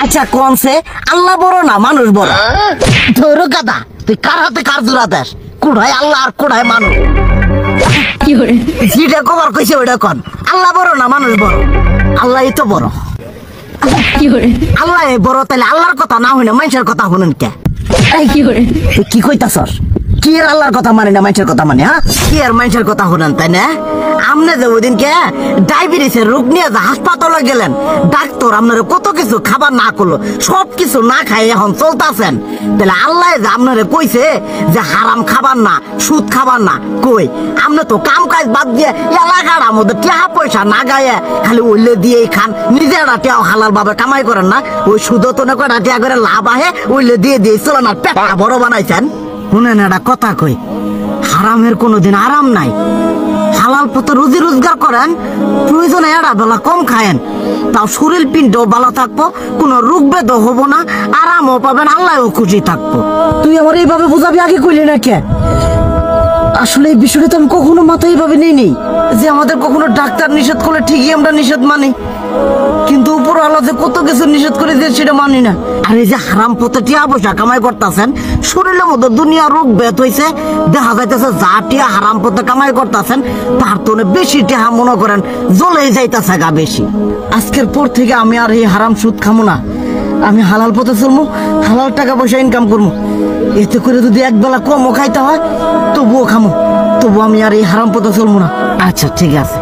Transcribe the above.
আচ্ছা কোনছে আল্লাহ বড় না মানুষ বড়? ধরো গাদা, তুই কার হাতে কার জোড়া দেশ? কুড়ায় আল্লাহ আর কুড়ায় মানুষ। যেটা কবার কইছে ওইটা কন। আল্লাহ বড় না মানুষ বড়? আল্লাহই তো বড়। আল্লাহ বড়, তাহলে আল্লাহর কথা না হইনা মানুষের কথা শুনেন কে? তুই কি কইতাছস? কি এর আল্লাহর কথা মানে না মানুষের কথা মানে? হ্যাঁ, কি এর মানুষের কথা শুনেন তাই না? আমনে যে ওই দিনকে ডায়াবেটিসের রোগ নিয়ে যে হাসপাতালে গেলেন, ডাক্তার আপনার কত কিছু খাবার না করলো, সব কিছু না খাই এখন চলতেছেন, তাহলে আল্লাহ যে আপনারে কইছে যে হারাম খাবার না, সুদ খাবার না, কই আপনি তো কাম কাজ বাদ দিয়ে এলাকার মধ্যে টাকা পয়সা না গায়ে খালি ওইলে দিয়েই খান, নিজেরা টিয়াও হালাল ভাবে কামাই করেন না, ওই সুদও তো না কটা টিয়া করে লাভ আহে ওইলে দিয়ে দিয়ে চলে না, পেটটা বড় বানাইছেন। শুনেন একটা কথা কই, হারামের কোনোদিন আরাম নাই। হালাল পথে রুজি রোজগার করেন, প্রয়োজনে এড়া বেলা কম খায়েন, তাও শরীর পিণ্ডও ভালো থাকবো, কোনো রোগ বেদও হবো না, আরামও পাবেন, আল্লাহও খুশি থাকবো। তুই আমার এইভাবে বুঝাবি আগে কইলি না কে? আসলে এই বিষয়টা তো আমি কখনো মাথায় এইভাবে নেই যে আমাদের কখনো ডাক্তার নিষেধ করলে ঠিকই আমরা নিষেধ মানি, কিন্তু উপর আল্লাহ যে কত কিছু নিষেধ করে দিয়ে সেটা মানি না। আর এই যে হারাম পথে টিয়া পয়সা কামাই করতেছেন, শরীরের মধ্যে দুনিয়া রোগ বেত হয়েছে, দেখা যাইতেছে যা টিয়া হারাম পথে কামাই করতেছেন তার তো বেশি টিয়া মনে করেন জ্বলেই যাইতেছে গা বেশি। আজকের পর থেকে আমি আর এই হারাম সুদ খামো না, আমি হালাল পথে চলবো, হালাল টাকা পয়সা ইনকাম করবো। এতে করে যদি একবেলা কমও খাইতে হয় তবুও খামো, তবু আমি আর এই হারাম পথে চলবো না। আচ্ছা ঠিক আছে।